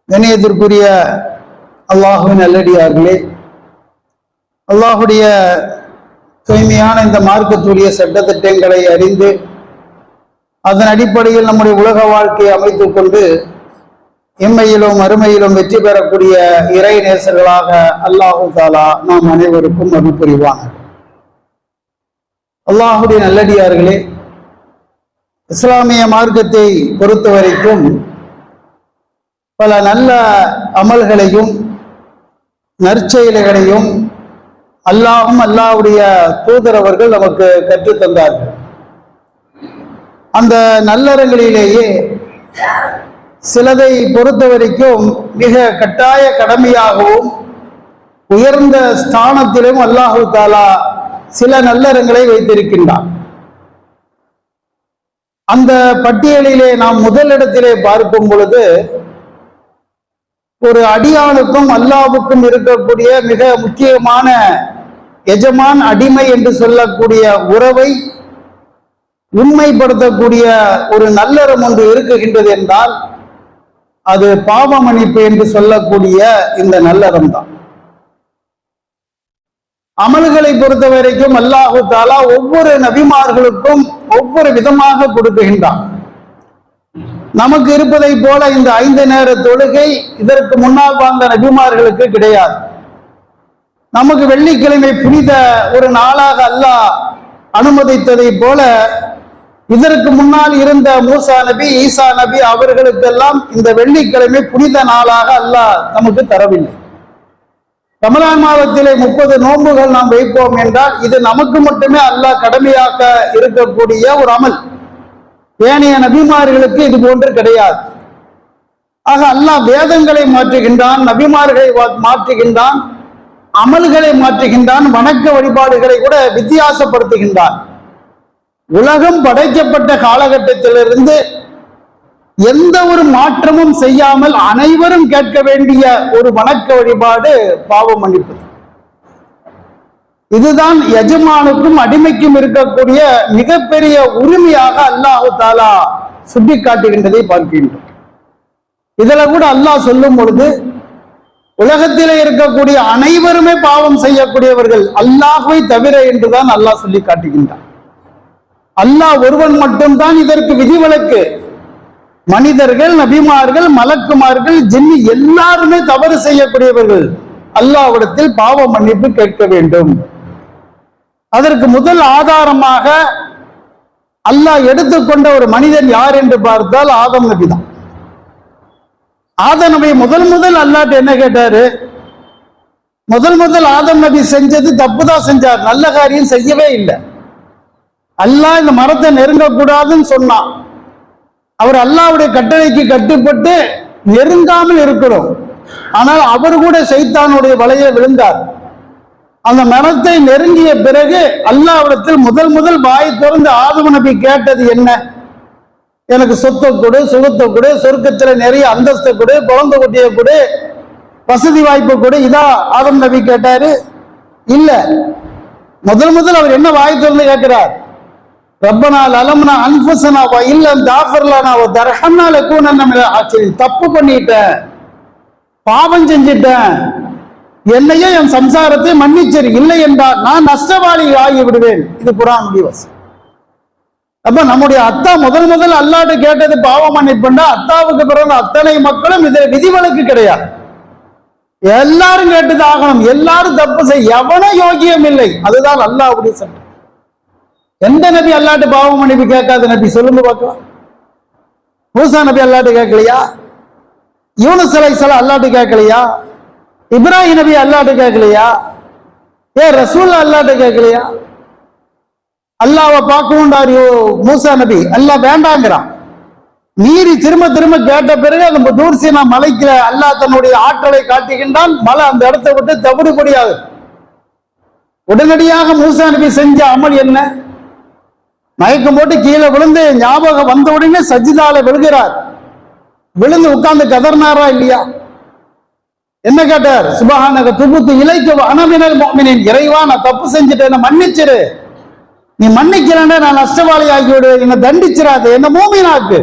கண்ணியத்திற்குரிய அல்லாஹுவின் நல்லடியார்களே, அல்லாஹுடைய தூய்மையான இந்த மார்க்கத்துடைய சட்டத்திட்டங்களை அறிந்து அதன் அடிப்படையில் நம்முடைய உலக வாழ்க்கையை அமைத்துக் கொண்டு இம்மையிலும் அருமையிலும் வெற்றி பெறக்கூடிய இறை நேசர்களாக அல்லாஹு தாலா நாம் அனைவருக்கும் அருள் புரிவாங்க. அல்லாஹுடைய நல்லடியார்களே, இஸ்லாமிய மார்க்கத்தை பொறுத்த வரைக்கும் பல நல்ல அமல்களையும் நற்செயல்களையும் அல்லாஹ்வுடைய தூதர் அவர்கள் நமக்கு கற்றுத்தந்தார்கள். அந்த நல்லறங்களிலேயே சிலதை பொறுத்த வரைக்கும் மிக கட்டாய கடமையாகவும் உயர்ந்த ஸ்தானத்திலும் அல்லாஹு தாலா சில நல்லறங்களை வைத்திருக்கின்றான். அந்த பட்டியலிலே நாம் முதலிடத்திலே பார்க்கும் பொழுது ஒரு அடியானுக்கும் அல்லாஹ்வுக்கும் இருக்கக்கூடிய மிக முக்கியமான எஜமான் அடிமை என்று சொல்லக்கூடிய உறவை உண்மைப்படுத்தக்கூடிய ஒரு நல்லறம் ஒன்று இருக்குகின்றது என்றால் அது பாவ மன்னிப்பு என்று சொல்லக்கூடிய இந்த நல்லறம் தான். அமல்களை பொறுத்த வரைக்கும் அல்லாஹு தாலா ஒவ்வொரு நபிமார்களுக்கும் ஒவ்வொரு விதமாக கொடுக்குகின்றான். நமக்கு இருப்பதை போல இந்த 5 நேர தொழுகை இதற்கு முன்னால் வாழ்ந்த நபிமார்களுக்கு கிடையாது. நமக்கு வெள்ளிக்கிழமை புனித ஒரு நாளாக அல்லாஹ் அனுமதித்ததை போல இதற்கு முன்னால் இருந்த மூசா நபி, ஈசா நபி அவர்களுக்கெல்லாம் இந்த வெள்ளிக்கிழமை புனித நாளாக அல்லாஹ் நமக்கு தரவில்லை. ரமலான் மாதத்திலே 30 நோன்புகள் நாம் வைப்போம் என்றால் இது நமக்கு மட்டுமே அல்லாஹ் கடமையாக்க இருக்கக்கூடிய ஒரு அமல். ஏனைய நபிமார்களுக்கு இது போன்று கிடையாது. ஆக அல்லாஹ் வேதங்களை மாற்றுகின்றான், நபிமார்களை மாற்றுகின்றான், அமல்களை மாற்றுகின்றான், வணக்க வழிபாடுகளை கூட வித்தியாசப்படுத்துகின்றான். உலகம் படைக்கப்பட்ட காலகட்டத்திலிருந்து எந்த ஒரு மாற்றமும் செய்யாமல் அனைவரும் கேட்க வேண்டிய ஒரு வணக்க வழிபாடு பாவ மன்னிப்பு. இதுதான் எஜமானுக்கும் அடிமைக்கும் இருக்கக்கூடிய மிகப்பெரிய உரிமையாக அல்லாஹு தாலா சுட்டி காட்டுகின்றதை பார்க்கின்றோம். இதுல கூட அல்லாஹ் சொல்லும் பொழுது உலகத்திலே இருக்கக்கூடிய அனைவருமே பாவம் செய்யக்கூடியவர்கள் அல்லாஹ்வை தவிர என்றுதான் அல்லாஹ் சொல்லி காட்டுகின்றான். அல்லாஹ் ஒருவன் மட்டும்தான் இதற்கு விதிவிலக்கு. மனிதர்கள், நபிமார்கள், மலக்குமார்கள், ஜின்னி எல்லாருமே தவறு செய்யக்கூடியவர்கள். அல்லாஹ்விடத்தில் பாவ மன்னிப்பு கேட்க வேண்டும். அதற்கு முதல் ஆதாரமாக அல்லாஹ் எடுத்துக்கொண்ட ஒரு மனிதன் யார் என்று பார்த்தால் ஆதம் நபி தான். ஆதம் நபி முதல் அல்லாஹ்ட்ட என்ன கேட்டாரு? முதல் ஆதம் நபி செஞ்சது தப்புதான் செஞ்சார், நல்ல காரியம் செய்யவே இல்லை. அல்லாஹ் இந்த மரத்தை நெருங்கக்கூடாதுன்னு சொன்னான். அவர் அல்லாஹ்வுடைய கட்டளைக்கு கட்டுப்பட்டு நெருங்காமல் இருக்கிறோம். ஆனால் அவர் கூட சைத்தானுடைய வலையை விழுந்தார். அந்த மரத்தை நெருங்கிய பிறகு அல்லாஹ்விடத்தில் முதல் வாய் திறந்து ஆதம் நபி கேட்டது என்ன? எனக்கு சொத்தை கொடு, சுகத்தை கொடு, சொர்க்கத்துல நிறைய அந்தஸ்தை கொடு, குழந்தை குட்டியை கொடு, வசதி வாய்ப்பு கொடு. இதா ஆதம் நபி கேட்டாரு? இல்ல. முதல் அவர் என்ன வாய் திறந்து கேட்கிறார்? ரப்பனா லலம்னா அன்ஃபுஸனா வ இல்லம் தஃபிர் லனா வ தர்ஹம்னா லகுனன்ன மினல் ஆசிரின். தப்பு பண்ணிட்டேன், பாவம் செஞ்சிட்டேன், என்னையே என் சம்சாரத்தை மன்னிச்சிரு, இல்லை என்றால் நான் நஷ்டவாளி ஆகி விடுவேன். இது குர்ஆனுடைய வசனம். அப்ப நம்முடைய அத்தா முதல் அல்லாஹ்ட்ட கேட்டது பாவ மன்னிப்புண்டா, அத்தாவுக்கு பிறந்த அத்தனை மக்களும் இதில் விதிவிலக்கு கிடையாது. எல்லாரும் கேட்டது ஆகணும். எல்லாரும் தப்பு செய்ய எவனோ யோகியம் இல்லை. அதுதான் அல்லாஹ்வுடைய சட்டம். எந்த நபி அல்லாஹ்ட்ட பாவ மன்னிப்பு கேட்காத நபி சொல்லுங்க பார்க்கலாம்? மூசா நபி அல்லாஹ்ட்ட கேட்கலையா? யூனுஸ் அலைஹிஸ்ஸலாம் அல்லாஹ்ட்ட கேட்கலையா? இப்ராஹிம் நபி அல்லாஹ்ட்ட கேட்கலையா? ரசூல் அல்லாஹ்ட்ட கேட்கலையா? அல்லாஹ்வை பார்க்கணும்டாரு மூசா நபி, அல்லாஹ் வேண்டாங்கிறான். மீறி திரும்ப கேட்ட பிறகு அந்த தூர் சீனா மலைக்கு அல்லாஹ் தன்னுடைய ஆற்றலை காட்டுகின்றான். மலை அந்த இடத்தை விட்டு தவிடுபடியாது. உடனடியாக மூசா நபி செஞ்ச அமல் என்ன? மயக்கம் போட்டு கீழே விழுந்து ஞாபகம் வந்த உடனே சஜிதால விழுகிறார். விழுந்து உட்கார்ந்து கதர்னாரா இல்லையா? என்ன கேட்டார்? சுபஹானக துபுத்து இலைக்க அன மினல் முஃமினீன். இறைவா, நான் தப்பு செஞ்சுட்டேன், மன்னிச்சிரு. நீ மன்னிக்கிறேன்னா நான் நஷ்டவாளி ஆகிவிடு, என்ன தண்டிச்சிடாத, என்ன மூமினாக்கு.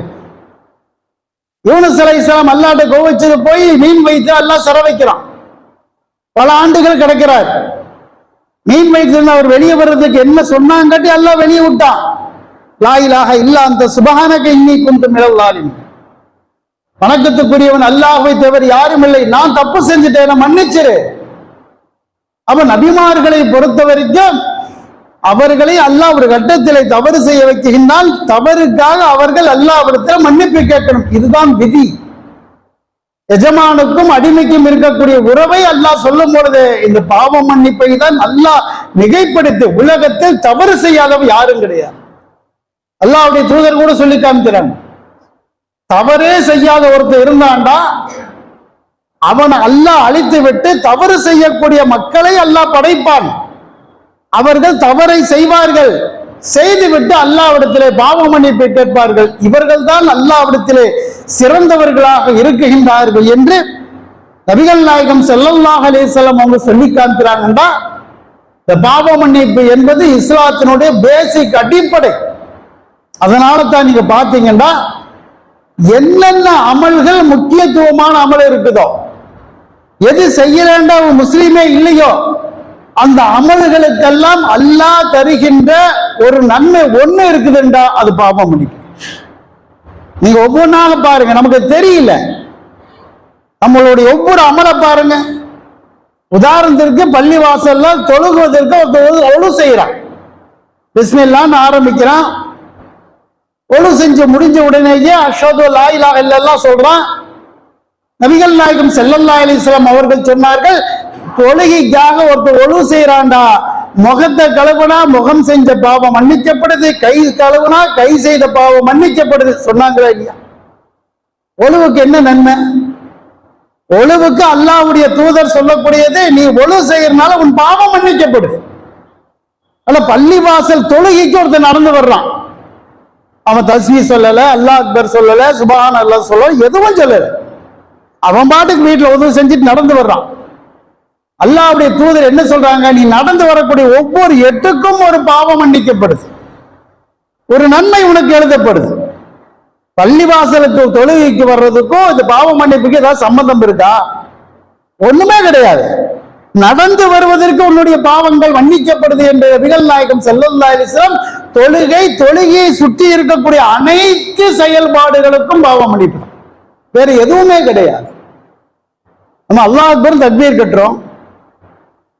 யூனுஸ் அலைஹிஸ்ஸலாம் அல்லாஹ்ட்ட கோவிச்சது போய் மீன் வைத்து அல்லாஹ் சிறை வைக்கிறான். பல ஆண்டுகள் கிடக்கிறார். மீன் வைத்திருந்து அவர் வெளியே வர்றதுக்கு என்ன சொன்னாங்கட்டி அல்லாஹ் வெளியே விட்டான். லா இலாஹ இல்லா அன்த சுப்ஹானக இன்னீ குன்து மினல் ஸாலிமீன். வணக்கத்துக்குரியவன் அல்லாஹ்வை தவிர யாரும் இல்லை, நான் தப்பு செஞ்சுட்டேன், மன்னிச்சிரு. அப்ப நபிமார்களை பொறுத்த வரைக்கும் அவர்களை அல்லாஹ் ஒரு கட்டத்திலே தவறு செய்ய வைக்கின்றால் தவறுக்காக அவர்கள் அல்லாஹ்விடத்தில் மன்னிப்பு கேட்கணும். இதுதான் விதி. எஜமானுக்கும் அடிமைக்கும் இருக்கக்கூடிய உறவை அல்லாஹ் சொல்லும் பொழுது இந்த பாவ மன்னிப்பை தான் அல்லாஹ் மிகைப்படுத்தி உலகத்தில் தவறு செய்யாதவன் யாரும் கிடையாது. அல்லாஹ்வுடைய தூதர் கூட சொல்லி காமிக்கிறான், தவறே செய்யாத ஒருத்தர் இருந்தான்டா அவனை அல்லாஹ் அழித்து விட்டு தவறு செய்யக்கூடிய மக்களை அல்லாஹ் படைப்பான். அவர்கள் தவறை செய்வார்கள், செய்துவிட்டு அல்லாஹ்விடத்திலே பாவ மன்னிப்பை கேட்பார்கள். இவர்கள் தான் அல்லாஹ்விடத்திலே சிறந்தவர்களாக இருக்குகின்றார்கள் என்று நபிகள் நாயகம் ஸல்லல்லாஹு அலைஹி வஸல்லம் அவங்க சொல்லி காமிக்கிறாங்கடா. இந்த பாவ மன்னிப்பு என்பது இஸ்லாத்தினுடைய பேசிக் அடிப்படை. அதனால தான் நீங்க பாத்தீங்கன்னா என்னென்ன அமல்கள் முக்கியத்துவமான அமல் இருக்குதோ, எது செய்யலேண்டா முஸ்லீமே இல்லையோ அந்த அமல்களுக்கெல்லாம் அல்லாஹ் தருகின்ற ஒரு நன்மை ஒண்ணு இருக்குதுண்டா அது பாவ மன்னிப்பு. நீங்க ஒவ்வொன்றாக பாருங்க, நமக்கு தெரியல. நம்மளுடைய ஒவ்வொரு அமலை பாருங்க. உதாரணத்திற்கு பள்ளி வாசல்ல தொழுகுவதற்கு ஒழு செய்யறான், பிஸ்மில்லான்னு ஆரம்பிக்கிறான். ஒழு செஞ்சு முடிஞ்ச உடனேயே அஷ்ஹது லா இலாஹ இல்லல்லாஹ் சொல்றான். நபிகள் நாயகம் ஸல்லல்லாஹு அலைஹி வஸல்லம் அவர்கள் சொன்னார்கள், தொழுகைக்காக ஒருத்தர் ஒழு செய்யறான்டா, முகத்தை கழுவுனா முகம் செஞ்ச பாவம் மன்னிக்கப்படுது, கை கழுவுனா கை செய்த பாவம் மன்னிக்கப்படுது சொன்னாங்களா இல்லையா? ஒழுவுக்கு என்ன நன்மை? ஒழுவுக்கு அல்லாஹ்வுடைய தூதர் சொல்லக்கூடியது, நீ ஒழு செய்யறதுனால உன் பாவம் மன்னிக்கப்படுது. அல்ல பள்ளி வாசல் தொழுகைக்கு ஒருத்தர் நடந்து வர்றான், அவன் தஸ்பீஹ் சொல்லல, அல்லாஹ் அக்பர் சொல்லல, சுப்ஹான் அல்லாஹ் சொல்லல, எதுவும் சொல்லல, அவன் பாட்டுக்கு வீட்டுல உதவி செஞ்சுட்டு நடந்து வர்றான். அல்லாஹ்வுடைய தூதர் என்ன சொல்றாங்க, நீ நடந்து வரக்கூடிய ஒவ்வொரு எட்டுக்கும் ஒரு பாவம் மன்னிக்கப்படுது, ஒரு நன்மை உனக்கு எழுதப்படுது. பள்ளிவாசலுக்கு தொழுகைக்கு வர்றதுக்கும் இந்த பாவ மன்னிப்புக்கு ஏதாவது சம்பந்தம் இருக்கா? ஒண்ணுமே கிடையாது. நடந்து வருவதற்கு உன்னுடைய பாவங்கள் மன்னிக்கப்படுது என்று நபிகள் நாயகம் ஸல்லல்லாஹு அலைஹி வஸல்லம் தொழுகையை சுற்றி இருக்கக்கூடிய அனைத்து செயல்பாடுகளுக்கும் பாவ மன்னிப்பு, வேற எதுவுமே கிடையாது. நம்ம அல்லாஹ் அக்பர் தக்பீர் கட்டுறோம்,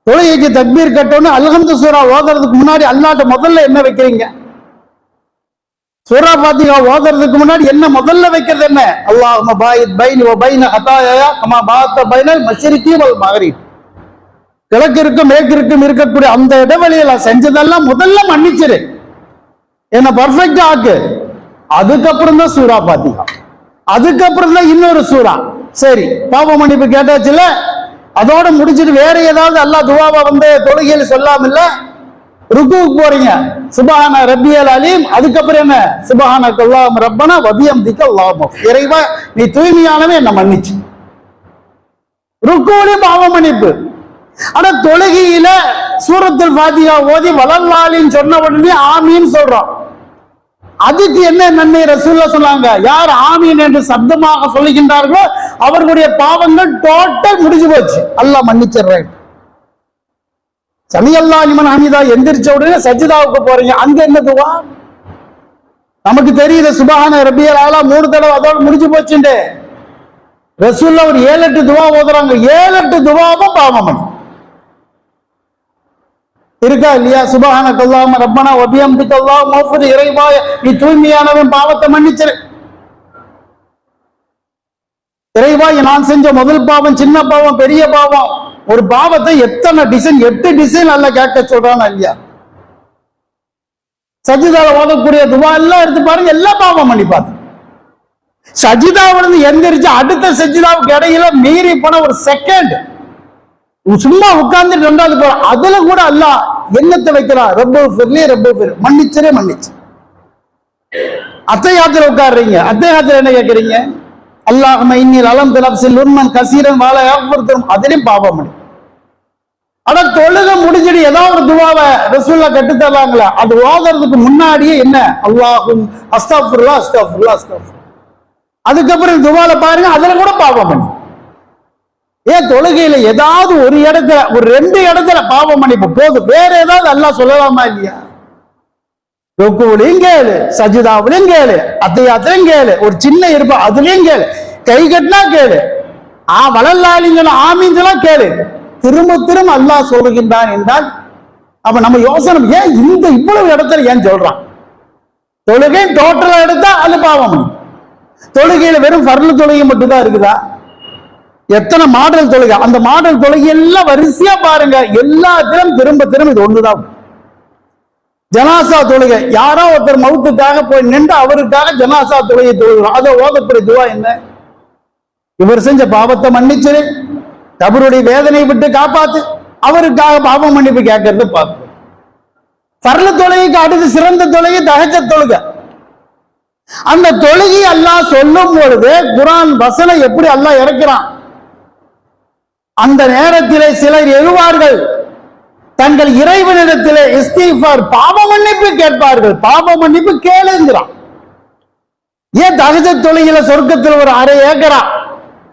தொழுகைக்கு தக்பீர் கட்டணும். அல்ஹம்து சூரா ஓதுறதுக்கு முன்னாடி அல்லாஹ்ட்ட முதல்ல என்ன வைக்கிறீங்க? சூரா ஃபாத்திஹா ஓதுறதுக்கு முன்னாடி என்ன முதல்ல வைக்கிறது? என்ன? அல்லாஹும்ம பாயித் பைனி வ பைன ஹதாயா கமா பாத்த பைனல் மஷ்ரிகி வல் மக்ரிப். கிழக்கிற்கும் மேற்கிற்கும் இருக்கக்கூடிய அந்த இடைவெளியில செஞ்சதெல்லாம் முதல்ல மன்னிச்சிரு, என்ன பர்ஃபெக்டா ஆக்கு. அதுக்கப்புறம் தான் சூரா ஃபாத்திஹா, அதுக்கப்புறம் தான் இன்னொரு சூரா. சரி, பாவ மன்னிப்பு கேட்டாச்சுல, அதோட முடிச்சுட்டு வேற ஏதாவது அல்லாஹ் துவாவா வந்து தொழுகையில் சொல்லாம இல்ல, ருக்குவுக்கு போறீங்க, சுப்ஹான ரப்பியல் அலீம், அதுக்கப்புறம் என்ன? சுப்ஹானக அல்லாஹும்ம ரப்பனா வ பிஹம்திக அல்லாஹும்ம, இறைவா நீ தூய்மையானவன், என்ன மன்னிச்சு. ருக்குவுலயும் பாவ மன்னிப்பு. ஆனா தொழுகையில சூரத்துல் ஃபாத்திஹா ஓதி வலல்லாலின்னு சொன்ன உடனே ஆமீன் சொல்றோம். அதுக்கு என்ன நன்மை ரசூலுல்லாஹ் சொன்னாங்க? யார் ஆமீன் என்று சப்தமாக சொல்லுகின்றார்களோ அவர்களுடைய பாவங்கள் டோட்டல் முடிஞ்சு போச்சு, அல்லாஹ் மன்னிச்சிடுறேன். சமி அல்லாஹ் லிமன் ஹமீதா எந்திரிச்ச உடனே சஜ்தாவுக்கு போறீங்க, அங்க என்ன துவா? நமக்கு தெரியுது சுப்ஹான ரப்பியல் ஆலா 3 தடவை, அதோட முடிஞ்சு போச்சுண்டு. ரசூலுல்லாஹ் ஒரு 7-8 துவா ஓதுறாங்க, 7-8 துவாவும் பாவம் இருக்கா இல்லையா? சுப்ஹானக அல்லாஹும்ம ரப்பனா வ பிஹம்திக அல்லாஹும்ம மஃஃபிர், இறைவா நீ தூய்மையானவன், பாவத்தை மன்னிச்சிரு. இறைவா நான் செஞ்ச முதல் பாவம், சின்ன பாவம், பெரிய பாவம், ஒரு பாவத்தை எத்தனை டிசைன், 8 டிசைன் அல்ல கேட்க சொல்றானா இல்லையா? சஜிதால ஓதக்கூடிய துவா எல்லாம் எடுத்து பாருங்க, எல்லா பாவம் மன்னிப்பாது. சஜிதாவிலிருந்து எந்திரிச்சு அடுத்த சஜிதாவுக்கு இடையில மீறி போன ஒரு செகண்ட் சும்மா உட்கார்ந்து 2வது போற, அதுல கூட அல்லாஹ் எண்ணத்தை வைக்கிறான், ரப்பு ஃபிர்லி ரப்பு ஃபிர், மன்னிச்சரே மன்னிச்சு. அத்தையாத்துல உட்கார்றீங்க, அத்தையாத்துல என்ன கேட்கறீங்க? அல்லாஹும்ம இன்னி லலம் தனப்சில் உன்மன் கசீரன் வால யாஃபர்தும், அதிலும் பாவம் மன்னி. ஆனா தொழுகை முடிஞ்சிட்டு ஏதாவது ஒரு துவாவை ரசூலுல்லாஹ் கட்டு தர்றாங்களா, அது ஓதுறதுக்கு முன்னாடியே என்ன? அல்லாஹும் அஸ்தக்ஃபிருல்லாஹ் அஸ்தக்ஃபிருல்லாஹ் அஸ்தக்ஃபிருல்லாஹ். அதுக்கப்புறம் துவால பாருங்க, அதுல கூட பாவம் பண்ணி. ஏன் தொழுகையில ஏதாவது ஒரு இடத்துல, ஒரு 2 இடத்துல பாவம் மன்னிப்பு போதும், வேற ஏதாவது அல்லாஹ் சொல்லலாமா இல்லையா? ருக்குவிலையும் கேளு, சஜிதாவிலையும் கேளு, அத்தையாத்திலையும் கேளு, ஒரு சின்ன இருப்பா அதுலயும் கேளு, கை கட்டினா கேளு, வளர்லாலிங்க ஆமீன்லாம் கேளு. திரும்ப திரும்ப அல்லாஹ் சொல்லுகின்றான் என்றால் அப்ப நம்ம யோசனை, ஏன் இந்த இவ்வளவு இடத்துல ஏன் சொல்றான்? தொழுகை டோட்டலா எடுத்தா அது பாவம். தொழுகையில வெறும் ஃபர்லு தொழுகை மட்டும்தான் இருக்குதா? எத்தனை மாடல் தொழுகை, அந்த மாடல் தொழுகை எல்லாம் வரிசையா பாருங்க, எல்லாத்திலும் திரும்ப திரும்ப இது ஒண்ணுதான். ஜனாசா தொழுகை, யாரோ ஒருத்தர் மவுத்துக்காக போய் நின்று அவருக்காக ஜனாசா தொழுகை தொழுகிறோம். அதை ஓதக்கூடிய துவா என்ன? இவர் செஞ்ச பாவத்தை மன்னிச்சிரு, கபருடைய வேதனை விட்டு காப்பாத்து, அவருக்காக பாவம் மன்னிப்பு கேட்கறது பார்ப்போம். ஃபர்லு தொழுகைக்கு அடுத்து சிறந்த தொழுகை தஹஜ்ஜத் தொழுகை. அந்த தொழுகை அல்லாஹ் சொல்லும் பொழுது குர்ஆன் வசனம் எப்படி அல்லாஹ் இறக்கிறான்? அந்த நேரத்திலே சிலர் எழுவார்கள், தங்கள் இறைவனிடத்திலே இஸ்திக்ஃபார் பாவ மன்னிப்பு கேட்பார்கள். பாவ மன்னிப்பு கேளுங்கிறான். ஏன் தஹஜ்ஜத் தொழுகையில சொர்க்கத்தில் ஒரு 1/2 ஏக்கரா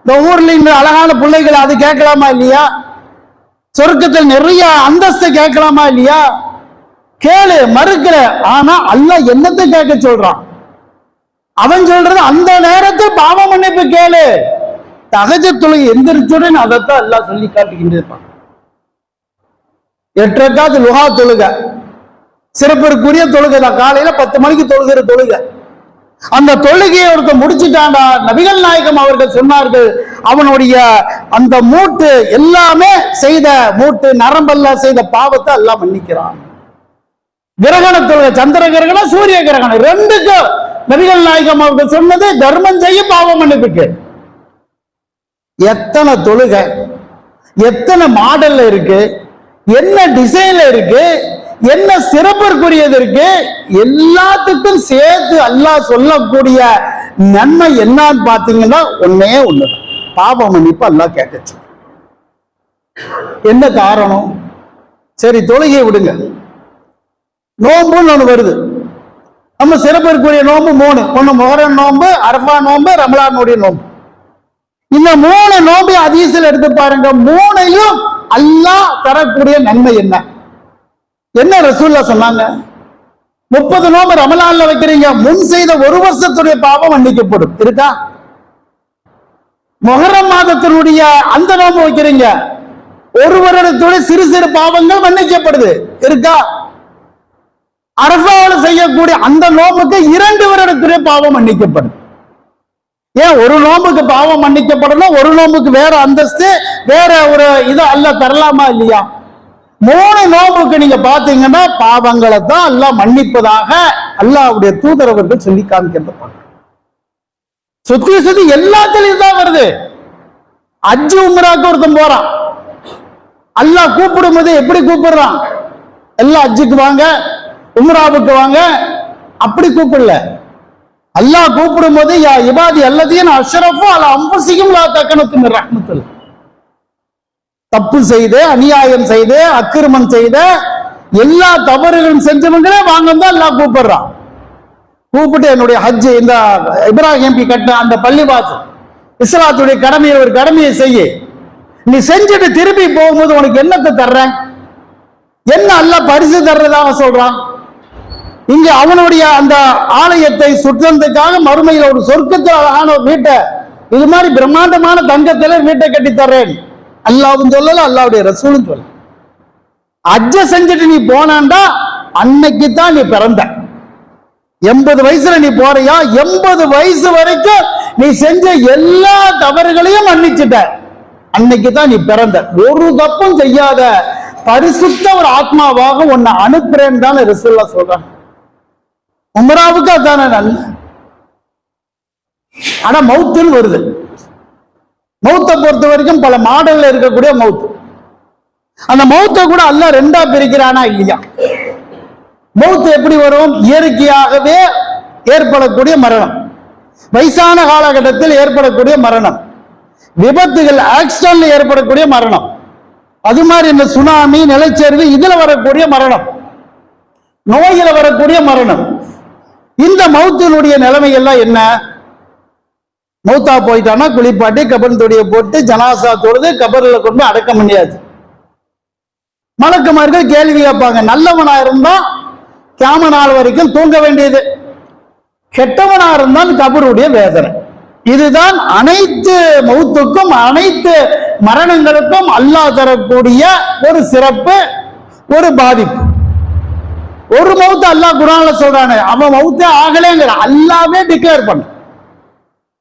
இந்த ஊர்ல இந்த அழகான பிள்ளைகள் அது கேட்கலாமா இல்லையா? சொர்க்கத்தில் நிறைய அந்தஸ்து கேட்கலாமா இல்லையா? கேளு, மறுக்கிற. ஆனா அல்லாஹ் என்னத்தை கேட்க சொல்றான்? அவன் சொல்றது அந்த நேரத்தில் பாவ மன்னிப்பு கேளு. தஹஜ்ஜத் தொழுகை எந்திரிச்சுடன் அதைத்தான் அல்லாஹ் சொல்லி காட்டுகின்றான். 8 ரக்காத் லுஹா தொழுகை சிறப்பிற்குரிய தொழுகை தான். காலையில 10 மணிக்கு தொழுகிற தொழுகை. அந்த தொழுகையை ஒருத்த முடிச்சுட்டாண்டா, நபிகள் நாயகம் அவர்கள் சொன்னார்கள், அவனுடைய அந்த மூட்டு எல்லாமே செய்த மூட்டு நரம்பெல்லாம் செய்த பாவத்தை எல்லாம் மன்னிக்கிறான். கிரகண தொழுகை, சந்திர கிரகணம் சூரிய கிரகணம், 2க்கும் நபிகள் நாயகம் அவர்கள் சொன்னது தர்மம் செய்ய பாவம் மன்னிப்புக்கு. எத்தனை தொழுகை, எத்தனை மாடல்ல இருக்கு, என்ன டிசைன்ல இருக்கு, என்ன சிறப்பிற்குரியது இருக்கு, எல்லாத்துக்கும் சேர்த்து அல்லாஹ் சொல்லக்கூடிய நன்மை என்னன்னு பாத்தீங்கன்னா ஒன்னே ஒண்ணு, பாவ மன்னிப்பு அல்லாஹ் கேட்டுச்சு. என்ன காரணம்? சரி தொழுகையை விடுங்க, நோம்புன்னு ஒண்ணு வருது. நம்ம சிறப்பிற்குரிய நோம்பு 3, ஒண்ணு முஹர்ரம் நோம்பு, அரஃபா நோம்பு, ரமலானுடைய நோம்பு. இந்த 3 நோம்பு ஹதீஸ்ல எடுத்து பாருங்க, 3யும் அல்லாஹ் தரக்கூடிய நன்மை என்ன? என்ன ரசூலுல்லாஹ் சொன்னாங்க? 30 நோம்பு ரமலான்ல வைக்கிறீங்க, முன் செய்த 1 வருஷத்துடைய பாவம் மன்னிக்கப்படும். இருக்கா? முஹர்ரம் மாதத்தினுடைய அந்த நோம்பு வைக்கிறீங்க, 1 வருடத்துடைய சிறு சிறு பாவங்கள் மன்னிக்கப்படுது. இருக்கா? அரஃபாவில் செய்யக்கூடிய அந்த நோம்புக்கு 2 வருடத்துடைய பாவம் மன்னிக்கப்படும். ஏன் ஒரு நோம்புக்கு பாவம் மன்னிக்கப்படணும், ஒரு நோம்புக்கு வேற அந்தஸ்து, வேற ஒரு இது அல்லாஹ் தரலாமா இல்லையா? 3 நோம்புக்கு நீங்க பாத்தீங்கன்னா பாவங்களை தான் அல்லாஹ் மன்னிப்பதாக அல்லாஹ்வுடைய தூதரவர்கள் சொல்லி காமிக்கின்ற சுத்தி சுத்தி எல்லாத்திலையும் தான் வருது. ஹஜ் உம்ராக்கு ஒருத்தன் போறான், அல்லாஹ் கூப்பிடும் போது எப்படி கூப்பிடுறான்? எல்லாம் ஹஜ்ஜுக்கு வாங்க, உம்ராவுக்கு வாங்க, அப்படி கூப்பிடல. அல்லாஹ் கூப்பிடும் போது யா இபாதி அல்லதீன அஷ்ரஃபு அலா அன்ஃபுஸிஹிம் லா தக்னது மின் ரஹ்மத்தில்லாஹ், தப்பு செய்து, அநியாயம் செய்து, அக்கிரமம் செய்த எல்லா தவறுகளும் செஞ்சவங்களே வாங்க தான் அல்லாஹ் கூப்பிடுறான். கூப்பிட்டு என்னுடைய ஹஜ், இந்த இப்ராஹிம் கட்ட அந்த பள்ளிவாசல் இஸ்லாத்துடைய கடமையை, ஒரு கடமையை செய்ய, நீ செஞ்சுட்டு திருப்பி போகும்போது உனக்கு என்னத்தை தர்றேன்? என்ன அல்லாஹ் பரிசு தர்றதாக சொல்றான்? இங்க அவனுடைய அந்த ஆலயத்தை சுற்றத்துக்காக மறுமையில் ஒரு சொர்க்கத்தில் அழகான ஒரு வீட்டை, இது மாதிரி பிரம்மாண்டமான தங்கத்தில வீட்டை கட்டி தர்றேன் அல்லாஹ்வும் சொல்லல, அல்லாஹ்வுடைய ரசூலும் சொல்ல. ஹஜ்ஜ செஞ்சுட்டு நீ போனாண்டா அன்னைக்கு தான் நீ பிறந்த. 80 வயசுல நீ போறியா, 80 வயசு வரைக்கும் நீ செஞ்ச எல்லா தவறுகளையும் மன்னிச்சுட்ட, அன்னைக்கு தான் நீ பிறந்த. ஒரு தப்பும் செய்யாத பரிசுத்த ஒரு ஆத்மாவாக உன்னை அனுப்புறேன்னு தான் ரசூலுல்லாஹ் சொல்றாங்க. உம்ராவுக்கு அதான நல்ல. ஆனா மௌத்துன்னு வருது. மௌத்தை பொறுத்த வரைக்கும் பல மாடல்ல இருக்கக்கூடிய மௌத்து. அந்த மௌத்தை கூட அல்லாஹ் 2ஆ பிரிக்கிறானா இல்லையா? மௌத்து எப்படி வரும்? இயற்கையாகவே ஏற்படக்கூடிய மரணம், வயசான காலகட்டத்தில் ஏற்படக்கூடிய மரணம், விபத்துகள் ஆக்சிடென்ட்ல ஏற்படக்கூடிய மரணம், அது மாதிரி இந்த சுனாமி, நிலச்சரிவு இதுல வரக்கூடிய மரணம், நோயில வரக்கூடிய மரணம். இந்த மௌத்தினுடைய நிலைமை எல்லாம் என்ன? மௌத்தா போயிட்டானா குளிப்பாட்டி கபன் தொடியை போட்டு ஜனாசா தொழுது கபரில் கொண்டு அடக்க முடியாது. மலக்குமார்கள் கேள்வி கேட்பாங்க, நல்லவனா இருந்தா கியாம நாள் வரைக்கும் தூங்க வேண்டியது, கெட்டவனா இருந்தால் கபருடைய வேதனை. இதுதான் அனைத்து மௌத்துக்கும் அனைத்து மரணங்களுக்கும் அல்லாஹ் தரக்கூடிய ஒரு சிறப்பு, ஒரு பாதிப்பு. ஒரு மௌத்து அல்லாஹ் குர்ஆன்ல சொல்றானே, அவன் மௌத்தே ஆகலேங்கிற அல்லாஹ்வே டிக்ளேர் பண்ண,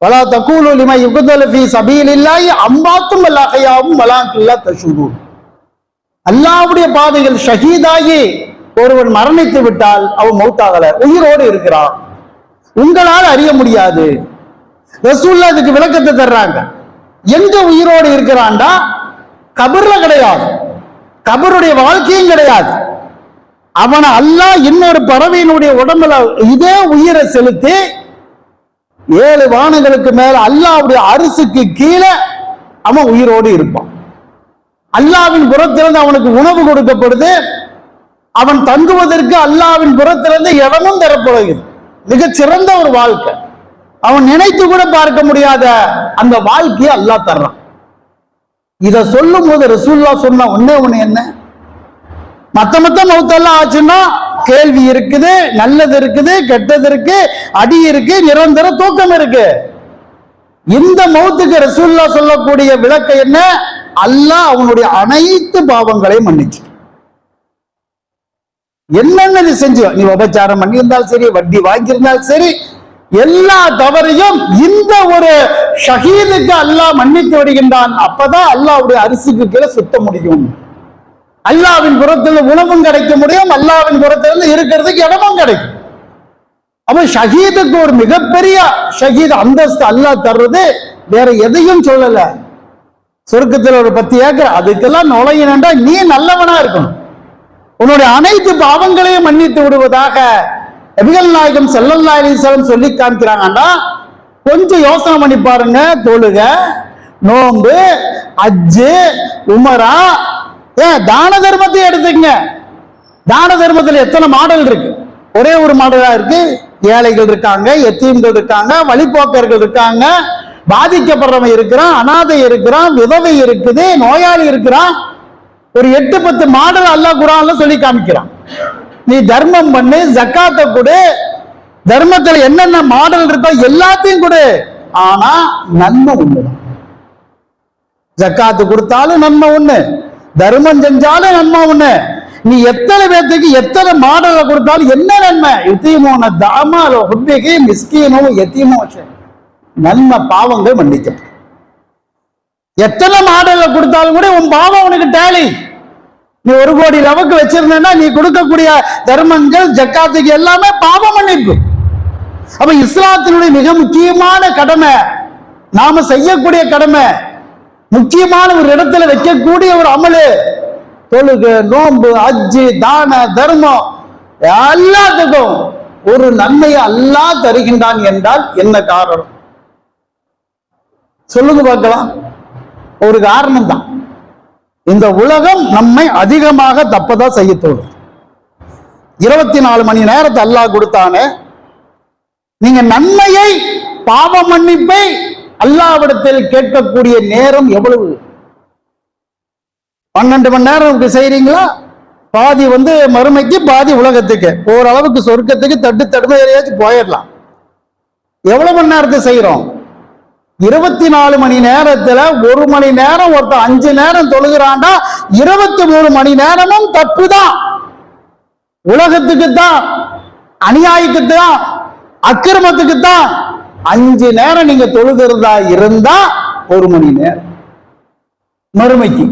வலா தகூலு லிமன் யுக்தலு ஃபீ சபீலில்லாஹி அம்வாத்தும் வல் அஹ்யாவும் வலாக்கின் லா தஷ்உரூன். அல்லாஹ்வுடைய பாதையில் ஷஹீதாகி ஒருவன் மரணித்து விட்டால் அவன் மௌத்தாகல, உயிரோடு இருக்கிறான், உங்களால் அறிய முடியாது. ரசூலுல்லாஹ் இதுக்கு விளக்கத்தை தர்றாங்க. எங்க உயிரோடு இருக்கிறான்டா? கபர்ல கிடையாது, கபருடைய வாழ்க்கையும் கிடையாது. அவனை அல்லாஹ் இன்னொரு பறவையினுடைய உடம்புல இதே உயிரை செலுத்தி 7 வானங்களுக்கு மேல அல்லாஹ்வுடைய அரிசுக்கு கீழே அவன் உயிரோடு இருப்பான். அல்லாஹ்வின் புறத்திலிருந்து அவனுக்கு உணவு கொடுக்கப்படுது, அவன் தங்குவதற்கு அல்லாஹ்வின் புறத்திலிருந்து இடமும் தரப்படுகிறது. மிகச் சிறந்த ஒரு வாழ்க்கை, அவன் நினைத்து கூட பார்க்க முடியாத அந்த வாழ்க்கையை அல்லாஹ் தர்றான். இத சொல்லும் போது ரசூலுல்லாஹ் சொன்ன ஒண்ணு என்ன, மத்த மௌத்தெல்லாம் ஆச்சுன்னா கேள்வி இருக்குது, நல்லது இருக்குது, கெட்டது இருக்கு, அடி இருக்கு, நிரந்தர தூக்கம் இருக்கு. இந்த மௌத்துக்கு ரசூலுல்லாஹ் சொல்லக்கூடிய விளக்கம் என்ன, அல்லாஹ் அவனுடைய அனைத்து பாவங்களையும் மன்னிச்சு. என்னென்ன செஞ்சு, நீ உபச்சாரம் பண்ணியிருந்தாலும் சரி, வட்டி வாங்கியிருந்தாலும் சரி, எல்லா தவறையும் இந்த ஒரு ஷஹீதுக்கு அல்லாஹ் மன்னித்து விடுகின்றான். அப்பதான் அல்லாஹ்வுடைய அரிசிக்கு கீழே சுத்த முடியும், அல்லாஹ்வின் புறத்தில் உணவும் கிடைக்க முடியும், அல்லாஹ்வின் புறத்திலிருந்து இருக்கிறதுக்கு இடமும் கிடைக்கும். அப்ப ஷஹீதுக்கு ஒரு மிகப்பெரிய ஷஹீத் அந்தஸ்து அல்லாஹ் தர்றது வேற எதையும் சொல்லல. சொர்க்கத்தில் ஒரு 10 ஏக்கர், அதுக்கெல்லாம் நுழையணும்டா நீ நல்லவனா இருக்கணும், உன்னுடைய அனைத்து பாவங்களையும் மன்னித்து விடுவதாக நபிகள் நாயகம் ஸல்லல்லாஹு அலைஹி வஸல்லம் சொல்லி காமிக்கிறாங்கன்னா கொஞ்சம் யோசனை பண்ணி பாருங்க. தொழுக, நோன்பு, ஹஜ்ஜு, உமரா, தான தர்மத்தை எடுத்துங்க. தான தர்மத்தில் எத்தனை மாடல் இருக்கு? ஒரே ஒரு மாடலா இருக்கு. ஏழைகள் இருக்காங்க, எத்தீம்கள் இருக்காங்க, வழிபோக்கர்கள் இருக்காங்க, பாதிக்கப்படுறவன் இருக்கிறான், அனாதை இருக்கிறான், விதவை இருக்குது, நோயாளி இருக்கிறான். ஒரு 8-10 மாடல் அல்லாஹ் குர்ஆன்ல சொல்லி காமிக்கிறான். நீ தர்மம் பண்ணு, ஜக்காத்தை கொடு, தர்மத்தில் என்னென்ன மாடல் இருக்கோ எல்லாத்தையும் கொடு, ஆனா நன்மை ஒண்ணுதான். ஜக்காத்து கொடுத்தாலும் நன்மை ஒண்ணு, தர்மம் செஞ்சாலும் நன்மை ஒண்ணு. நீ எத்தனை பேர்த்துக்கு எத்தனை மாடலை கொடுத்தாலும் என்ன நன்மை? யுத்தீமோன தாமால ஹுப்பிகி மிஸ்கீனோ யத்தீமோ, நன்மை பாவங்கள் மன்னிக்கப்படும். எத்தனை மாடல கொடுத்தாலும் கூட உன் பாவம் உனக்கு டேலி. நீ 1 கோடி ரவுக்கு வச்சிருந்தா நீ கொடுக்கக்கூடிய தர்மங்கள் ஜக்காத்துக்கு எல்லாமே பாவம் மன்னிப்பு. அப்ப இஸ்லாத்தினுடைய மிக முக்கியமான கடமை, நாம செய்யக்கூடிய கடமை, முக்கியமான ஒரு இடத்துல வைக்கக்கூடிய ஒரு அமலு தொழுகை, நோன்பு, ஹஜ்ஜு, தான தர்மம், எல்லாத்துக்கும் ஒரு நன்மையை அல்லாஹ் தருகின்றான் என்றால் என்ன காரணம் சொல்லுங்க பார்க்கலாம். ஒரு காரணம் தான், இந்த உலகம் நம்மை அதிகமாக தப்பதான் செய்ய தோணும். 24 மணி நேரத்தை அல்லாஹ் கொடுத்தானே, நீங்க நன்மையை பாவ மன்னிப்பை அல்லாஹ்விடத்தில் கேட்கக்கூடிய நேரம் எவ்வளவு? 12 மணி நேரம் செய்யறீங்களா? பாதி மறுமைக்கு, பாதி உலகத்துக்கு. ஓரளவுக்கு சொர்க்கத்துக்கு தடுமை ஏறியாச்சும் போயிடலாம். எவ்வளவு மணி நேரத்தை செய்யறோம்? 24 மணி நேரத்துல 1 மணி நேரம் ஒருத்தர் 5 நேரம் தொழுகிறான்டா, 23 மணி நேரமும் தப்பு தான். உலகத்துக்கு தான், அநியாயத்துக்கு தான், அக்கிரமத்துக்கு தான். 5 நேரம் நீங்க தொழுகிறதா இருந்தா 1 மணி நேரம் மறுமைக்கு.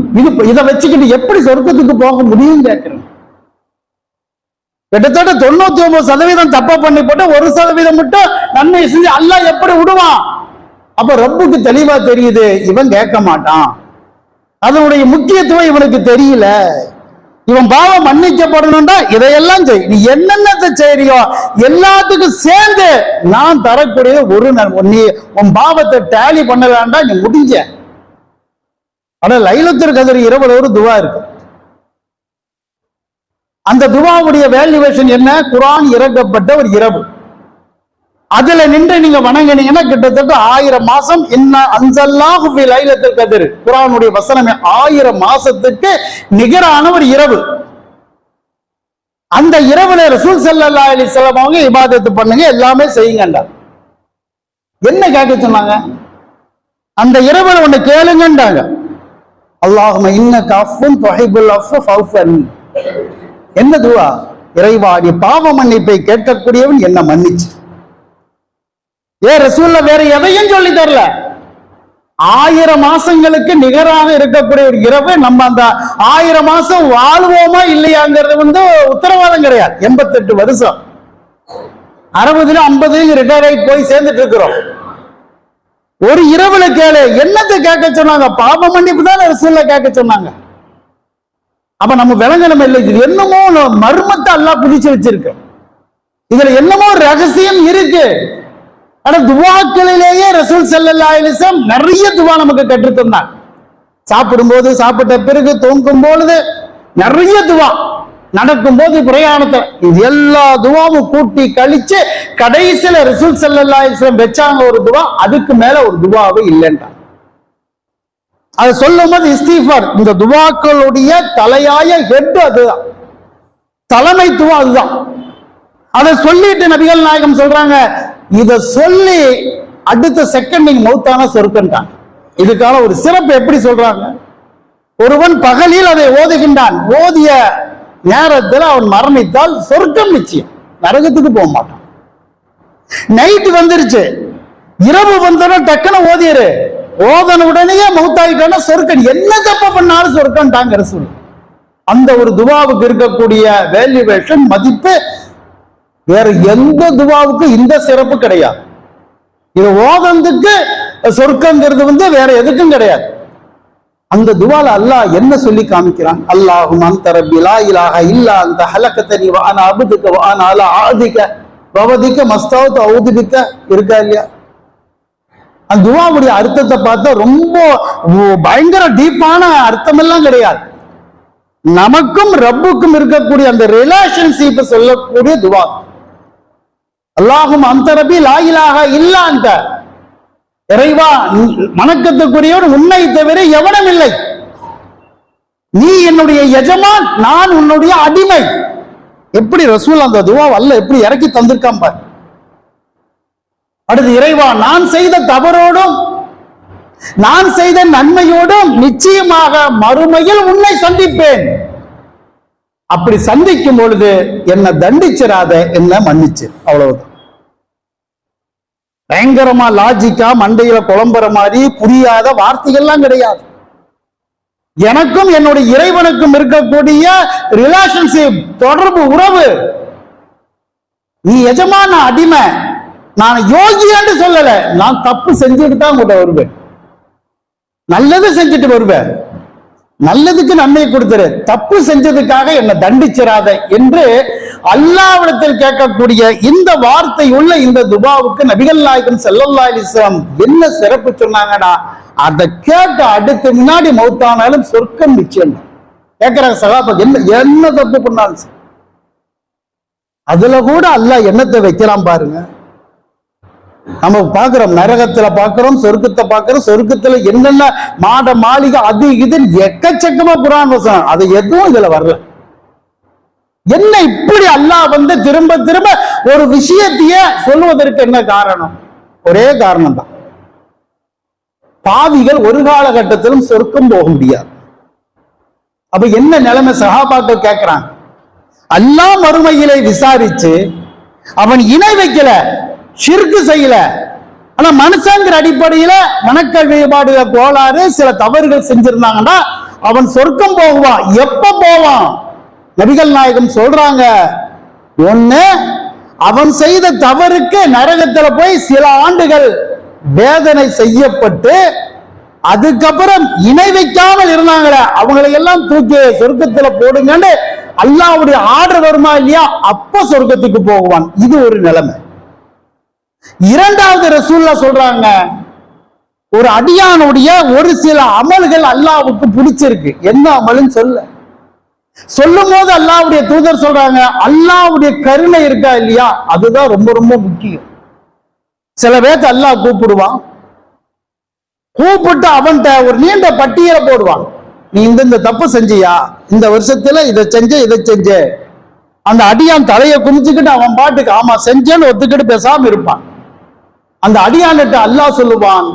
இதை வச்சுக்கிட்டு எப்படி சொர்க்கத்துக்கு போக முடியும் கேட்கிறேன். கிட்டத்தட்ட 99% தப்பா பண்ணி போட்டு 1% மட்டும் நன்மை செஞ்சு அல்லாஹ் எப்படி விடுவான்? அப்ப ரப்புக்கு தெளிவா தெரியுது, இவன் கேட்க மாட்டான். அதனுடைய முக்கியத்துவம் இவனுக்கு தெரியல. இவன் பாவம் மன்னிக்கப்படணும்டா இதையெல்லாம் செய். நீ என்னென்ன செய்யறியோ எல்லாத்துக்கும் சேர்ந்து நான் தரக்கூடிய ஒரு நீ உன் பாவத்தை டேலி பண்ணலாம்டா, நீ முடிஞ்ச. ஆனா லைலத்துல் கத்ர் இரவுல ஒரு துவா இருக்கு. அந்த துவாவுடைய வேல்யூவேஷன் என்ன? குர்ஆன் இறக்கப்பட்ட ஒரு இரவு. அதுல நின்று நீங்க வணங்கினீங்கன்னா கிட்டத்தட்ட 1000 மாசம். இன்ன அன்ஸல்னாஹு ஃபீ லைலத்துல் கத்ர், குர்ஆனுடைய வசனமே 1000 மாசத்துக்கு நிகரான ஒரு இரவு. அந்த இரவுல ரசூல் ஸல்லல்லாஹு அலைஹி வஸல்லம் அவங்க இபாதத் பண்ணுங்க, எல்லாமே செய்யுங்கன்றாங்க. என்ன கேட்க சொன்னாங்க? அந்த இரவுல ஒண்ணு கேளுங்கன்றாங்க. அல்லாஹும்ம இன்னக அஃபுன் துஹிப்புல் அஃவ ஃபஅஃபு அன்னி. என்ன துஆ? இறைவா, நீ பாவ மன்னிப்பை கேட்கக்கூடியவன், என்ன மன்னிச்சு. ரசூல்ல வேற எதையும் சொல்லி தரல. 1000 மாசங்களுக்கு நிகராக இருக்கக்கூடிய ஒரு இரவு. நம்ம அந்த 1000 மாசம் வாழ்வோமா இல்லையாங்கிறது உத்தரவாதம் கிடையாது. 88 வருஷம் 60 50 ரிட்டையர் ஆகி போய் சேர்ந்துட்டு இருக்கிறோம். ஒரு இரவுல கேளு. என்னத்தை கேட்க சொன்னாங்க? பாவ மன்னிப்பு தான் ரசூல்ல கேட்க சொன்னாங்க. அப்ப நம்ம விளங்கணும் இல்லை, இது என்னமோ மர்மத்தை அல்லாஹ் புதிச்சு வச்சிருக்கு, இதுல என்னமோ ரகசியம் இருக்கு. ஆனா துவாக்களிலேயே ரசூல் ஸல்லல்லாஹு அலைஹி வஸல்லம் நிறைய துவா நமக்கு கற்றுத் தந்தார். சாப்பிடும்போது, சாப்பிட்ட பிறகு, தூங்கும் பொழுது நிறைய துவா, நடக்கும் போது, பிரயாணத்தை, இது எல்லா துவாவும் கூட்டி கழிச்சு கடைசியில ரசூல் ஸல்லல்லாஹு அலைஹி வஸல்லம் வச்சாங்க ஒரு துவா. அதுக்கு மேல ஒரு துவாவே இல்லைன்றாங்க. அது சொல்லும் போது இஸ்திஃபார், இந்த துவாக்களுடைய தலையாய ஹெட் அதுதான், தலைமைத்துவம் அதுதான். அதை சொல்லிட்டு நபிகள் நாயகம் சொல்றாங்க, இத சொல்லி அடுத்த செகண்ட் நீங்க மௌத்தான சொர்க்கம்ட்டாங்க. இதுக்கான ஒரு சிறப்பு எப்படி சொல்றாங்க? ஒருவன் பகலில் அதை ஓதுகின்றான், ஓதிய நேரத்தில் அவன் மரணித்தால் சொர்க்கம் நிச்சயம், நரகத்துக்கு போக மாட்டான். நைட்டு வந்துருச்சு, இரவு வந்தோட டக்குன்னு ஓதியரு, ஓதன உடனே மௌத்தாயிட்டான சொர்க்கம், என்ன தப்பு பண்ணாலும் சொர்க்கம்ட்டாங்க ரசூல். அந்த ஒரு துவாவுக்கு இருக்கக்கூடிய வேல்யூவேஷன், மதிப்பு வேற எந்த துவாவுக்கு இந்த சிறப்பு கிடையாது. இது ஓதந்துக்கு சொர்க்கங்கிறது வேற எதுக்கும் கிடையாது. அந்த துவால அல்லாஹ் என்ன சொல்லி காமிக்கிறான்? அல்லாஹும் அன்த ரப்பி லா இலாஹ இல்லா அன்த ஹலகதனி வ அனா அப்துக வ அனா அலா ஆதிக வவதிக மஸ்தௌது அஊது பிக இருக்கா இல்லையா? அந்த துவாவுடைய அர்த்தத்தை பார்த்தா ரொம்ப பயங்கர டீப்பான அர்த்தம் எல்லாம் கிடையாது. நமக்கும் ரப்புக்கும் இருக்கக்கூடிய அந்த ரிலேஷன்ஷிப் சொல்லக்கூடிய துவா. அல்லாஹும் அன்த ரப்பி லா இலாஹ இல்லா அன்த, இறைவா வணக்கத்துக்குரியவர் உன்னை தவிர எவனும் இல்லை, நீ என்னுடைய எஜமான், நான் உன்னுடைய அடிமை. எப்படி ரசூல் அந்த துவா அல்லாஹ் எப்படி இறக்கி தந்திருக்கான் பார். அடுத்து, இறைவா நான் செய்த தவறோடும் நான் செய்த நன்மையோடும் நிச்சயமாக மறுமையில் உன்னை சந்திப்பேன். அப்படி சந்திக்கும் பொழுது என்ன தண்டிச்சிராத, என்ன மன்னிச்சு, அவ்வளவுதான். பயங்கரமா லாஜிக்கா மண்டையில குழம்புற மாதிரி புரியாத வார்த்தைகள்லாம் கிடையாது. எனக்கும் என்னுடைய இறைவனுக்கும் இருக்கக்கூடிய ரிலேஷன்ஷிப், தொடர்பு, உறவு. நீ எஜமான அடிமை, நான் யோகியான்னு சொல்லல, நான் தப்பு செஞ்சுட்டு தான் உங்கள்கிட்ட வருவேன், நல்லது செஞ்சுட்டு வருவேன், நல்லதுக்கு நன்மை கொடுத்துரு, தப்பு செஞ்சதுக்காக என்ன தண்டிச்சிராத என்று அல்லாஹ்விடத்தில் கேட்கக்கூடிய இந்த வார்த்தை உள்ள இந்த துஆவுக்கு நபிகள் நாயகம் ஸல்லல்லாஹு அலைஹி வஸல்லம் என்ன சிறப்பு சொன்னாங்கன்னா, அதை கேட்க அடுத்து முன்னாடி மௌத்தானாலும் சொர்க்கம் நிச்சயம். கேட்கிறாங்க சகாபா, என்ன தப்பு பண்ணாலும் அதுல கூட அல்லாஹ் எண்ணத்தை வைக்கலாம் பாருங்க. நம்ம பாக்குறோம், நரகத்துல பாக்குறோம், சொர்க்கத்தை பாக்குறோம். சொர்க்கத்துல என்னென்ன மாட மாளிகை அது இது எக்கச்சக்கமா குர்ஆன் வசனம், அது எதுவும் இதுல வரல. என்ன இப்படி அல்லாஹ் திரும்ப திரும்ப ஒரு விஷயத்தையே சொல்லுவதற்கு என்ன காரணம்? ஒரே காரணம் தான், பாவிகள் ஒரு காலகட்டத்திலும் சொர்க்கம் போக முடியாது. அப்ப என்ன நிலைமை? சஹாபாக்கள் கேட்கிறாங்க, அல்லாஹ் மறுமையிலே விசாரிச்சு அவன் இணை வைக்கல, ஷிர்க் செய்யல, ஆனா மனுஷங்கிற அடிப்படையில மனக்கல் வழிபாடுல கோளாறு சில தவறுகள் செஞ்சிருந்தாங்கன்னா அவன் சொர்க்கம் போகுவான். எப்ப போவான்? நபிகள் நாயகம் சொல்றாங்க, ஒண்ணு அவன் செய்த தவறுக்கு நரகத்துல போய் சில ஆண்டுகள் வேதனை செய்யப்பட்டு அதுக்கப்புறம் இணை வைக்காமல் இருந்தாங்களே அவங்களை எல்லாம் தூக்கி சொர்க்கத்துல போடுங்கன்னு அல்லாஹ்வுடைய ஆர்டர் வருமா இல்லையா, அப்ப சொர்க்கத்துக்கு போகுவான். இது ஒரு நிலைமை. இரண்டாவது ரசூலுல்லாஹ் சொல்றாங்க, ஒரு அடியானுடைய ஒரு சில அமல்கள் அல்லாஹ்வுக்கு பிடிச்சிருக்கு. என்ன அமல்னு சொல்லும் போது அல்லாஹ்வுடைய தூதர் சொல்றாங்க, அல்லாஹ்வுடைய கருணை இருக்கா இல்லையா, அதுதான் ரொம்ப ரொம்ப முக்கியம். சில பேர்த்த அல்லாஹ் கூப்பிடுவான், கூப்பிட்டு அவன்கிட்ட ஒரு நீண்ட பட்டியலை போடுவான். நீ இந்த தப்பு செஞ்சியா, இந்த வருஷத்துல இதை செஞ்ச. அந்த அடியான் தலையை குமிச்சுக்கிட்டு அவன் பாட்டுக்கு ஆமா செஞ்சேன்னு ஒத்துக்கிட்டு பேசாம இருப்பான். அந்த அடியான்கிட்ட அல்லாஹ் சொல்லுவான்,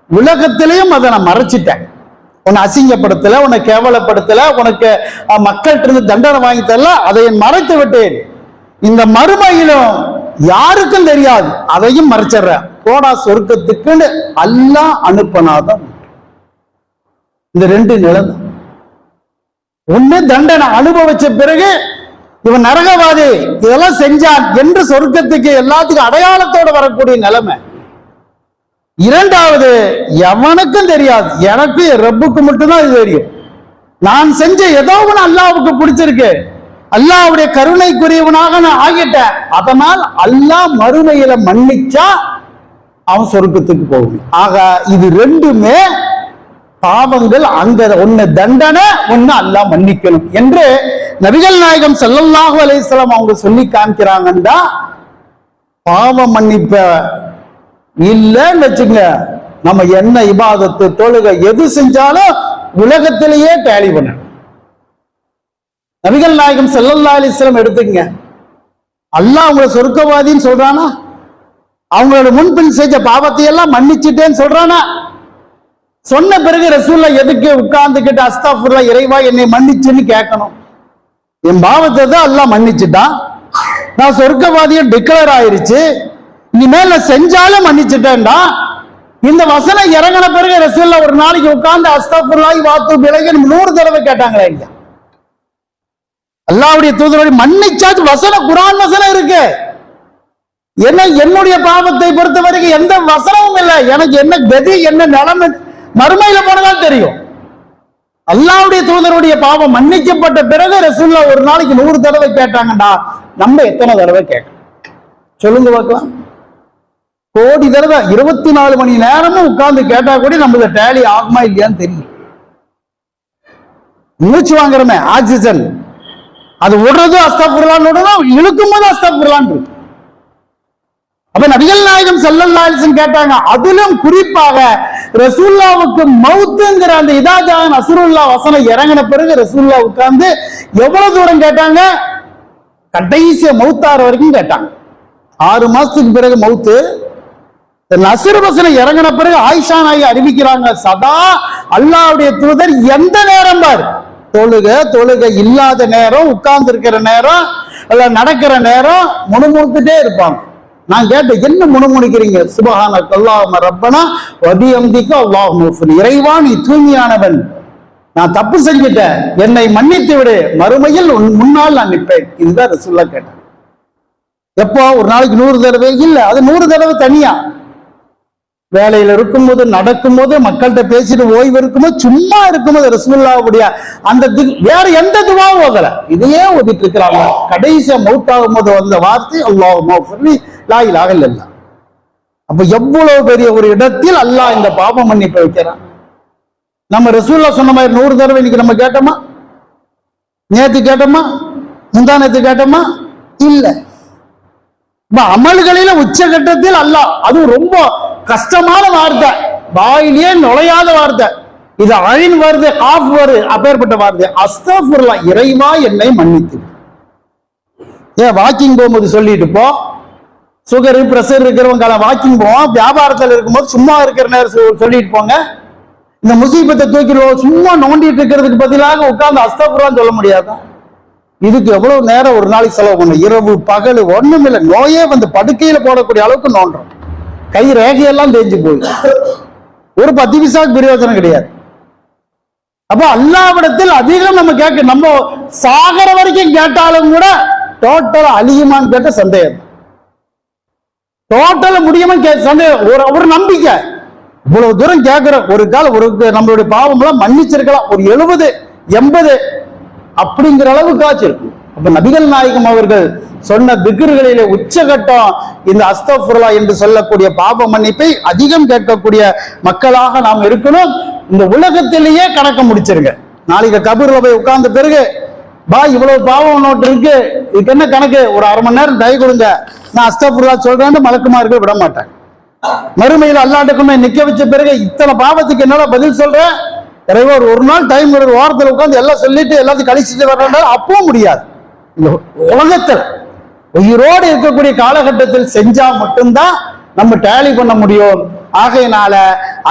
உலகத்திலையும் அதை நான் மறைச்சிட்டேன், உன்னை அசிங்கப்படுத்தல, உன்னை கேவலப்படுத்தல, உனக்கு மக்கள்கிட்ட இருந்து தண்டனை வாங்கி தரல, அதை மறைத்து விட்டேன். இந்த மறுமையிலும் யாருக்கும் தெரியாது, அதையும் மறைச்சிடுற போடா சொர்க்கத்துக்குன்னு அல்லாஹ் அனுப்பினாதான். இந்த ரெண்டு நிலை. ஒண்ணு தண்டனை அனுபவிச்ச பிறகு இவன் நரகவாதி, இதெல்லாம் செஞ்சான் என்று சொர்க்கத்துக்கு எல்லாத்துக்கும் அடையாளத்தோடு வரக்கூடிய நிலைமை. இரண்டாவது, எவனுக்கும் தெரியாது, எனக்கு ரப்புக்கு மட்டும்தான் இது தெரியும். நான் செஞ்ச ஏதோ ஒன்று அல்லாஹ்வுக்கு பிடிச்சிருக்கு, அல்லாஹ்வுடைய கருணைக்குரியவனாக நான் ஆகிட்டேன், அதனால் அல்லாஹ் மறுமையில மன்னிச்சா அவன் சொர்க்கத்துக்கு போகணும். ஆக இது ரெண்டுமே பாவங்கள். அங்க ஒன்னு தண்டனை, ஒன்னு அல்லாஹ் மன்னிக்கணும் என்று நபிகள் நாயகம் ஸல்லல்லாஹு அலைஹி வஸல்லம் அவங்க சொல்லி காமிக்கிறாங்கன்னா, பாவ மன்னிப்ப இல்லைன்னு வச்சுங்க, நம்ம என்ன இபாதத்து தொழுகை எது செஞ்சாலும் உலகத்திலேயே டேலி பண்ண. நபிகள் நாயகம் ஸல்லல்லாஹு அலைஹி வஸல்லம் எடுத்துங்க, அல்லாஹ் அவங்கள சொர்க்கவாதின்னு சொல்றானா? அவங்களோட முன்பின் செஞ்ச பாவத்தை எல்லாம் மன்னிச்சுட்டேன்னு சொல்றானா? சொன்ன பிறகு ரசூலுல்லாஹ் எதுக்கு உட்கார்ந்துக்கிட்டு அஸ்தக்ஃபிருல்லாஹ் இறைவா என்னை மன்னிச்சுன்னு கேட்கணும்? என் பாவத்தை தான் அல்லாஹ் மன்னிச்சுட்டான், நான் சொர்க்கவாதியை டிக்ளேர் ஆயிருச்சு, இனிமேல் செஞ்சாலும் மன்னிச்சுட்டேன்டா. இந்த வசனம் இறங்கின பிறகு ரசூலுல்லாஹ் ஒரு நாளைக்கு உட்கார்ந்து அஸ்தக்ஃபிருல்லாஹி வஅத்தூபு இலைஹி 100 தடவை கேட்டாங்களே இல்லையா? அல்லாஹ்வுடைய தூதரோட மன்னிச்சாச்சு. வசனம் குர்ஆன் வசனம் இருக்கு. என்னுடைய பாவத்தை பொறுத்த வரைக்கும் எந்த வசனமும் இல்லை. எனக்கு என்ன கதி, என்ன நிலைமை மறுமையில போனதான் தெரியும். அல்லாஹ்வுடைய தூதருடைய பாவம் மன்னிக்கப்பட்ட பிறகு ரசூலுல்லாஹ் ஒரு நாளைக்கு 100 தடவை கேட்டாங்கடா. நம்ம எத்தனை தடவை கேட்கணும் சொல்லுங்க பார்க்கலாம்? கோடி தடவை 24 மணி நேரமும் உட்கார்ந்து கேட்டா கூட நம்மள டேலி ஆகுமா இல்லையான்னு தெரியும். மூச்சு வாங்குறமே ஆக்சிஜன், அது விடுறது அஸ்தக்ஃபிருல்லாஹ்னு விடணும், இழுக்கும் போது அஸ்தக்ஃபிருல்லாஹ்னு. அப்ப நபிகள் நாயகம் ஸல்லல்லாஹு அலைஹி வஸல்லம் கேட்டாங்க. அதிலும் குறிப்பாக ரசூலுல்லாஹ்வுக்கு மௌத்துங்கிற அந்த இதாஜா நஸ்ருல்லாஹ் வசனம் இறங்கின பிறகு ரசூலுல்லாஹ் உட்கார்ந்து எவ்வளவு தூரம் கேட்டாங்க? கடைசி மௌத்தார வரைக்கும் கேட்டாங்க. 6 மாசத்துக்கு பிறகு மௌத்து. நஸ்ர் வசனம் இறங்கின பிறகு ஆயிஷா நாயகி அறிவிக்கிறாங்க, சதா அல்லாஹ்வுடைய தூதர் எந்த நேரம் பார், தொழுகை இல்லாத நேரம், உட்கார்ந்து இருக்கிற நேரம், நடக்கிற நேரம் முணுமுணுத்துட்டே இருப்பாங்க. நான் கேட்டேன், என்ன முணுமுணுக்கிறீங்க? சுபஹானக அல்லாஹும்ம ரப்பனா வ பிஹம்திக அல்லாஹும்ம ஃபிர், இறைவா நீ தூய்மையானவன், நான் தப்பு செஞ்சிட்டேன், என்னை மன்னித்து விடு, மறுமையில் முன்னால் நான் நிற்பேன். இதுதான் ரசூலுல்லாஹ் கேட்டேன். எப்போ? ஒரு நாளைக்கு 100 தடவை இல்ல, அது 100 தடவை தனியா. வேலையில இருக்கும்போது, நடக்கும்போது, மக்கள்கிட்ட பேசிட்டு ஓய்வு இருக்கும்போது, சும்மா இருக்கும்போது ரசூலுல்லாஹ்வுடைய அந்த வேற எந்த துவாவும் ஓதல, இதையே ஓதிட்டு இருக்கிறாங்க. கடைசியா மௌத்தாகும் போது வந்த வார்த்தை அல்லாஹும்ம ஃபிர்லி லா இலாஹ இல்லல்லாஹ். அப்ப எவ்வளவு பெரிய ஒரு இடத்தில் அல்லாஹ் இந்த பாவ மன்னிப்பை வைக்கிறான். நம்ம ரசூலுல்லாஹ் சொன்ன மாதிரி 100 தடவை இன்னைக்கு நம்ம கேட்டோமா? நேத்து கேட்டோமா? முந்தா நேத்து கேட்டோமா? இல்ல. அமல்களில உச்சகட்டத்தில் அல்லாஹ், அதுவும் ரொம்ப கஷ்டமான வார்த்தை, வாயிலே நுழையாத வார்த்தை, இது ஐன் வருது, காஃப் வருது, அப்பேற்பட்ட வார்த்தை அஸ்தக்ஃபிருல்லாஹ், இறைவா என்னை மன்னித்து. ஏன் வாக்கிங் போகும்போது சொல்லிட்டு போ, சுகர் பிரஷர் இருக்கிறவங்க வாக்கிங் போவோம், வியாபாரத்தில் இருக்கும்போது சும்மா இருக்கிற நேரம் சொல்லிட்டு போங்க. இந்த முசீபத்தை தூக்கிடுவோம், சும்மா நோண்டிட்டு இருக்கிறதுக்கு பதிலாக உட்கார்ந்து அஸ்தக்ஃபிருல்லாஹ் சொல்ல முடியாதா? இதுக்கு எவ்வளவு நேரம் ஒரு நாளைக்கு செலவு பண்ணும்? இரவு பகல் ஒண்ணும் இல்லை, நோயே வந்து படுக்கையில போடக்கூடிய அளவுக்கு நோண்டுறோம், கை ரேகையெல்லாம் தேஞ்சு போகுது, ஒரு 10 பைசாவுக்கு பிரயோஜனம் கிடையாது. அப்போ அல்லாஹ்விடத்தில் அதிகம் நம்ம கேட்க, நம்ம சாகர வரைக்கும் கேட்டாலும் கூட டோட்டல் அழியுமான்னு கேட்ட சந்தேகம், டோட்டல் முடியுமா சந்தேகம், ஒரு நம்பிக்கை. இவ்வளவு தூரம் கேட்கிற ஒரு நம்மளுடைய பாவம் எல்லாம் மன்னிச்சிருக்கலாம், ஒரு 70 80 அப்படிங்கிற அளவுக்கு ஆச்சு இருக்கும். அப்ப நபிகள் நாயகம் அவர்கள் சொன்ன திக்ர்களிலே உச்சகட்டம் இந்த அஸ்தக்ஃபிருல்லாஹ் என்று சொல்லக்கூடிய பாவ மன்னிப்பை அதிகம் கேட்கக்கூடிய மக்களாக நாம் இருக்கணும். இந்த உலகத்திலேயே கணக்க முடிச்சிருங்க. நாளைக்கு கபூர்ல போய் உட்கார்ந்த பிறகு இவ்வளவு பாவம் நோட்டு இருக்கு, இதுக்கு என்ன கணக்கு, ஒரு 1/2 மணி நேரம் தய கொடுங்க, நான் அஸ்தக்ஃபிருல்லாஹ் சொல்றேன்னு மலக்குமார்கள் விட மாட்டாங்க. மறுமையில் அல்லாண்டுக்குமே நிக்க வச்ச பிறகு இத்தனை பாவத்துக்கு என்னால பதில் சொல்றேன், இறைவர் ஒரு நாள் டைம் ஒரு வாரத்தில் உட்காந்து எல்லாம் சொல்லிட்டு எல்லாத்தையும் கழிச்சுட்டு வர்றாங்க, அப்பவும் முடியாது. இந்த உலகத்தில் உயிரோடு இருக்கக்கூடிய காலகட்டத்தில் செஞ்சா மட்டும்தான் நம்ம டேலி பண்ண முடியும். ஆகையினால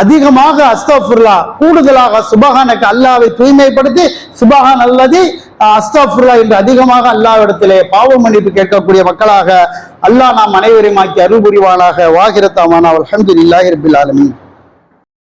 அதிகமாக அஸ்தக்ஃபிருல்லா, கூடுதலாக சுபஹானக, அல்லாஹ்வை தூய்மைப்படுத்தி சுபஹான் அல்லதி அஸ்தக்ஃபிருல்லா என்று அதிகமாக அல்லாஹ்விடத்திலே பாவ மன்னிப்பு கேட்கக்கூடிய மக்களாக அல்லாஹ் நாம் அனைவரையும் ஆக்கி அருள் புரிவானாக. வாகிரத்தாமானா அல்ஹம்துலில்லாஹி ரப்பில் ஆலமீன்.